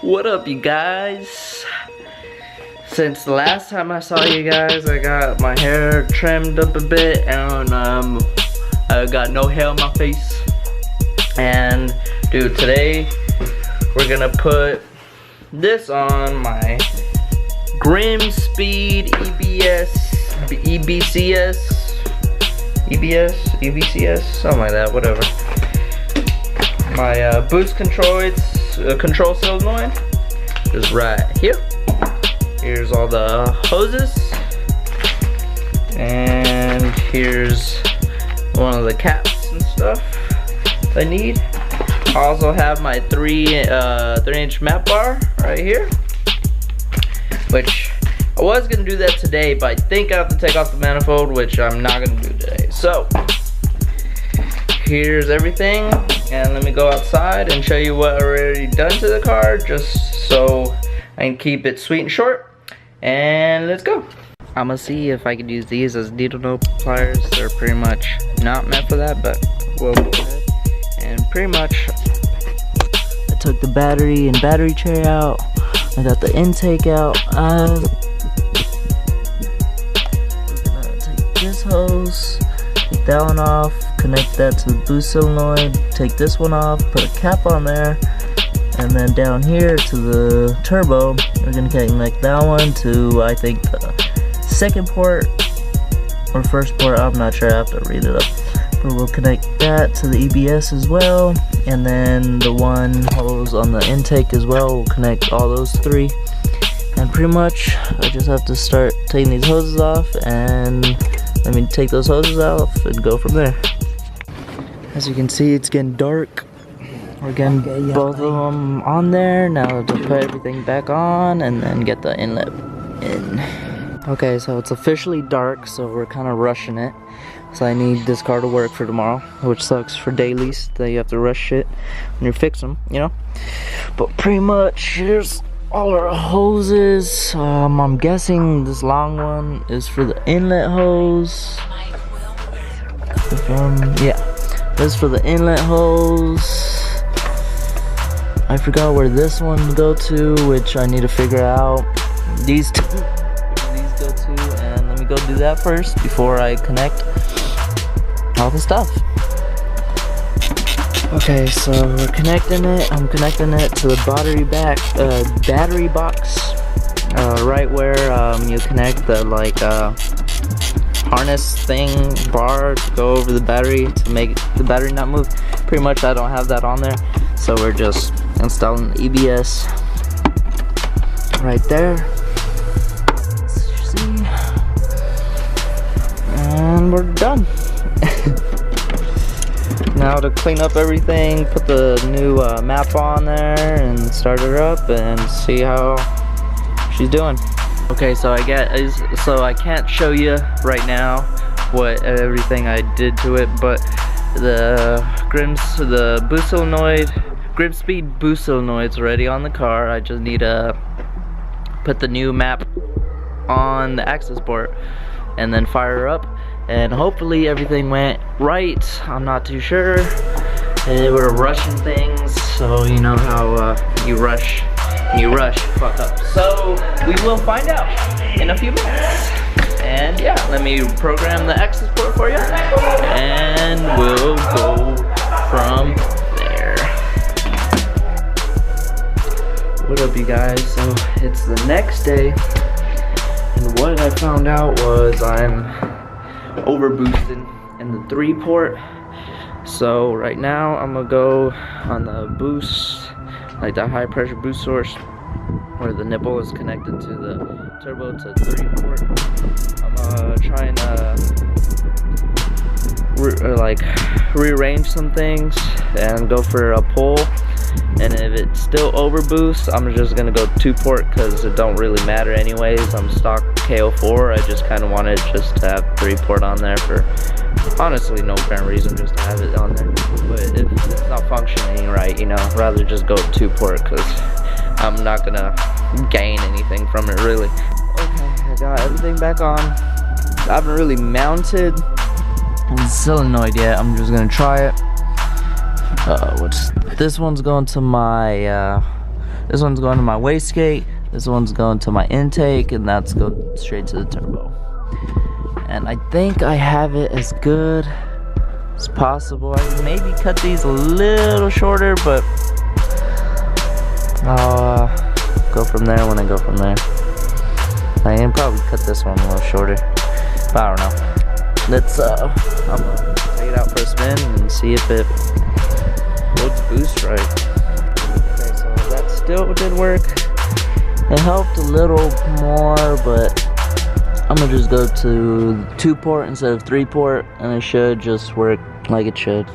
What up, you guys? Since the last time I saw you guys, I got my hair trimmed up a bit and I got no hair on my face. And dude, today we're gonna put this on my Grimspeed EBCS, something like that, whatever. My boost control solenoid is right here. Here's all the hoses, and here's one of the caps and stuff I need. I also have my 3-inch map bar right here, which I was gonna do that today, but I think I have to take off the manifold, which I'm not gonna do today. So here's everything, and let me go outside and show you what I already done to the car, just so I can keep it sweet and short. And let's go. I'm gonna see if I can use these as needle nose pliers. They're pretty much not meant for that, but we'll go ahead. And pretty much I took the battery and battery tray out. I got the intake out. We're gonna take this hose, take that one off, connect that to the boost solenoid, take this one off, put a cap on there, and then down here to the turbo, we're gonna connect that one to, I think, the second port or first port, I'm not sure, I have to read it up. But we'll connect that to the EBS as well, and then the one hose on the intake as well, we'll connect all those three. And pretty much, I just have to start taking these hoses off, and let me take those hoses off and go from there. As you can see, it's getting dark. We're getting both of them on there. Now to put everything back on and then get the inlet in. Okay, so it's officially dark, so we're kind of rushing it. So I need this car to work for tomorrow, which sucks for dailies that you have to rush shit when you fix them, you know? But pretty much, here's all our hoses. I'm guessing this long one is for the inlet hose. Yeah, this is for the inlet hose. I forgot where this one go to, which I need to figure out. These two, where these go to, and let me go do that first before I connect all the stuff. Okay, so we're connecting it. I'm connecting it to the battery box, right where you connect the harness thing bar to go over the battery to make the battery not move. Pretty much, I don't have that on there, so we're just installing the EBS right there. Let's see, and we're done. Now to clean up everything, put the new map on there and start her up and see how she's doing. Okay, so I can't show you right now what everything I did to it, but the boost solenoid, Grimspeed boost solenoid's already on the car. I just need to put the new map on the access port and then fire her up, and hopefully everything went right. I'm not too sure. We're rushing things, so you know how you rush, fuck up. So we will find out in a few minutes. And yeah, let me program the access port for you, and we'll go from there. What up, you guys? So it's the next day, and what I found out was I'm overboosted in the 3-port. So right now I'm gonna go on the boost, like the high pressure boost source, where the nipple is connected to the turbo to 3-port. I'm trying to rearrange some things and go for a pull. And if it's still overboost, I'm just gonna go 2-port because it don't really matter anyways. I'm stock KO4. I just kind of wanted just to have 3-port on there for honestly no apparent reason, just to have it on there. But if it's not functioning right, you know, rather just go 2-port because I'm not gonna gain anything from it really. Okay, I got everything back on. I haven't really mounted the solenoid yet. I'm just gonna try it. This one's going to my This one's going to my wastegate, this one's going to my intake, and that's going straight to the turbo. And I think I have it as good as possible. I can maybe cut these a little shorter, but I'll go from there when I go from there. I can probably cut this one a little shorter, but I don't know. Let's I'm gonna take it out for a spin and see if it loads boost right. Okay, so that still did work. It helped a little more, but I'm gonna just go to 2-port instead of 3-port, and it should just work like it should.